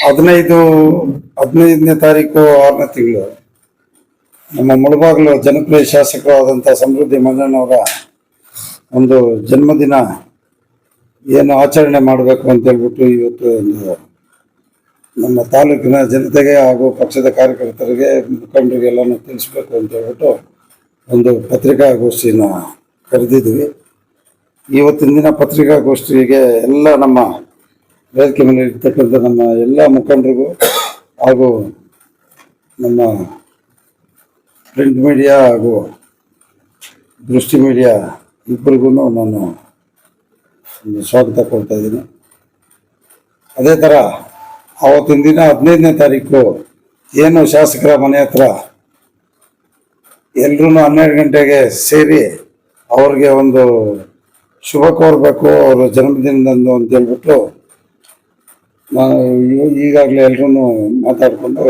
ಹದಿನೈದನೇ ತಾರೀಕು 6ನೇ ತಿಂಗಳು ನಮ್ಮ ಮುಳಬಾಗಿಲು ಜನಪ್ರಿಯ ಶಾಸಕರಾದಂಥ ಸಮೃದ್ಧಿ ಮಂಜಣ್ಣವರ ಒಂದು ಜನ್ಮದಿನ ಏನು ಆಚರಣೆ ಮಾಡಬೇಕು ಅಂತ ಹೇಳ್ಬಿಟ್ಟು ಇವತ್ತು ನಮ್ಮ ತಾಲೂಕಿನ ಜನತೆಗೆ ಹಾಗೂ ಪಕ್ಷದ ಕಾರ್ಯಕರ್ತರಿಗೆ ಮುಖಂಡರಿಗೆಲ್ಲನೂ ತಿಳಿಸ್ಬೇಕು ಅಂತ ಹೇಳ್ಬಿಟ್ಟು ಒಂದು ಪತ್ರಿಕಾಗೋಷ್ಠಿನ ಕರೆದಿದ್ವಿ. ಇವತ್ತಿನ ದಿನ ಪತ್ರಿಕಾಗೋಷ್ಠಿಗೆ ಎಲ್ಲ ನಮ್ಮ ವೇದಿಕೆ ಮೇಲೆ ಇರ್ತಕ್ಕಂಥ ನಮ್ಮ ಎಲ್ಲ ಮುಖಂಡರಿಗೂ ಹಾಗೂ ನಮ್ಮ ಪ್ರಿಂಟ್ ಮೀಡಿಯಾ ಹಾಗೂ ದೃಷ್ಟಿ ಮೀಡಿಯಾ ಇಬ್ಬರಿಗೂ ನಾನು ಸ್ವಾಗತ ಕೊಡ್ತಾ ಇದ್ದೀನಿ. ಅದೇ ಥರ ಆವತ್ತಿನ ದಿನ 15ನೇ ತಾರೀಕು ಏನು ಶಾಸಕರ ಮನೆ ಹತ್ರ ಎಲ್ಲರೂ 12 ಗಂಟೆಗೆ ಸೇರಿ ಅವ್ರಿಗೆ ಒಂದು ಶುಭ ಕೋರಬೇಕು ಅವರ ಜನ್ಮದಿನದಂದು ಅಂತ ಹೇಳ್ಬಿಟ್ಟು ನಾನು ಈಗಾಗಲೇ ಎಲ್ಲರೂ ಮಾತಾಡಿಕೊಂಡು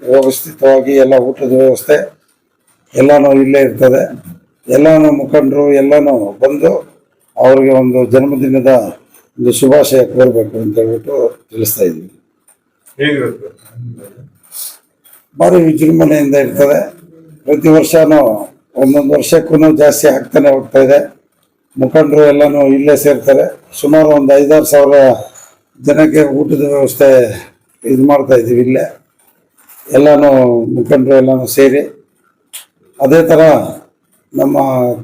ವ್ಯವಸ್ಥಿತವಾಗಿ ಎಲ್ಲ ಊಟದ ವ್ಯವಸ್ಥೆ ಎಲ್ಲನೂ ಇಲ್ಲೇ ಇರ್ತದೆ. ಎಲ್ಲನೂ ಮುಖಂಡರು ಎಲ್ಲನೂ ಬಂದು ಅವ್ರಿಗೆ ಒಂದು ಜನ್ಮದಿನದ ಒಂದು ಶುಭಾಶಯ ಕೋರಬೇಕು ಅಂತ ಹೇಳ್ಬಿಟ್ಟು ತಿಳಿಸ್ತಾ ಇದ್ದೀವಿ. ಭಾರಿ ವಿಜೃಂಭಣೆಯಿಂದ ಇರ್ತದೆ. ಪ್ರತಿ ವರ್ಷನೂ ಒಂದೊಂದು ವರ್ಷಕ್ಕೂ ಜಾಸ್ತಿ ಆಗ್ತಾನೆ ಹೋಗ್ತಾ ಇದೆ. ಮುಖಂಡರು ಎಲ್ಲನೂ ಇಲ್ಲೇ ಸೇರ್ತಾರೆ. ಸುಮಾರು ಒಂದು 5-6 ಸಾವಿರ ಜನಕ್ಕೆ ಊಟದ ವ್ಯವಸ್ಥೆ ಇದು ಮಾಡ್ತಾ ಇದ್ದೀವಿ ಇಲ್ಲೇ ಎಲ್ಲನೂ ಮುಖಂಡರು ಎಲ್ಲನೂ ಸೇರಿ. ಅದೇ ಥರ ನಮ್ಮ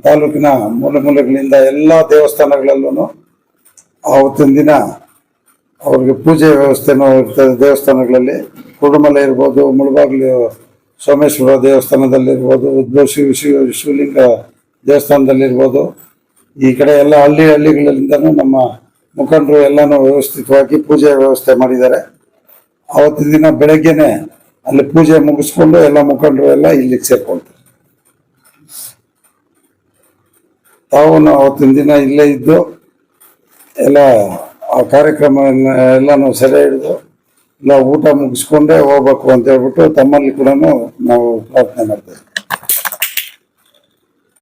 ತಾಲೂಕಿನ ಮೂಲೆಗಳಿಂದ ಎಲ್ಲ ದೇವಸ್ಥಾನಗಳಲ್ಲೂ ಆವತ್ತಿನ ದಿನ ಅವ್ರಿಗೆ ಪೂಜೆ ವ್ಯವಸ್ಥೆನೂ ಇರ್ತದೆ. ದೇವಸ್ಥಾನಗಳಲ್ಲಿ ಕುರುಡುಮಲೆ ಇರ್ಬೋದು, ಮುಳಬಾಗಿಲು ಸೋಮೇಶ್ವರ ದೇವಸ್ಥಾನದಲ್ಲಿರ್ಬೋದು, ಉದ್ಭವ ಶಿವಲಿಂಗ ದೇವಸ್ಥಾನದಲ್ಲಿರ್ಬೋದು, ಈ ಕಡೆ ಎಲ್ಲ ಹಳ್ಳಿಗಳಿಂದನೂ ನಮ್ಮ ಮುಖಂಡರು ಎಲ್ಲನೂ ವ್ಯವಸ್ಥಿತವಾಗಿ ಪೂಜೆ ವ್ಯವಸ್ಥೆ ಮಾಡಿದ್ದಾರೆ. ಆವತ್ತಿನ ದಿನ ಬೆಳಗ್ಗೆನೆ ಅಲ್ಲಿ ಪೂಜೆ ಮುಗಿಸ್ಕೊಂಡು ಎಲ್ಲ ಮುಖಂಡರು ಎಲ್ಲ ಇಲ್ಲಿಗೆ ಸೇರ್ಕೊಳ್ತಾರೆ. ತಾವು ಆವತ್ತಿನ ದಿನ ಇಲ್ಲೇ ಇದ್ದು ಎಲ್ಲ ಆ ಕಾರ್ಯಕ್ರಮ ಎಲ್ಲನೂ ಸೆರೆ ಹಿಡಿದು ಎಲ್ಲ ಊಟ ಮುಗಿಸ್ಕೊಂಡೇ ಹೋಗ್ಬೇಕು ಅಂತ ಹೇಳ್ಬಿಟ್ಟು ತಮ್ಮಲ್ಲಿ ಕೂಡ ನಾವು ಪ್ರಾರ್ಥನೆ ಮಾಡ್ತೇವೆ.